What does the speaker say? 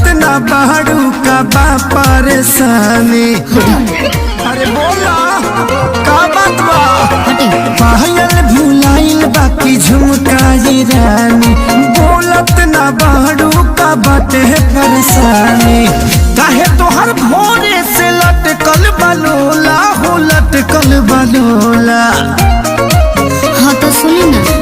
बोलत ना बाड़ू का बा परेशानी। अरे बोला का बात बा? पायल भुलाइल बाकी झुमकाई रानी, बोलत ना बाड़ू का बाटे परेशानी। काहे तोहर भोरे से लटकल बलोला हो, लटकल बलोला। हाँ तो सुनी ना।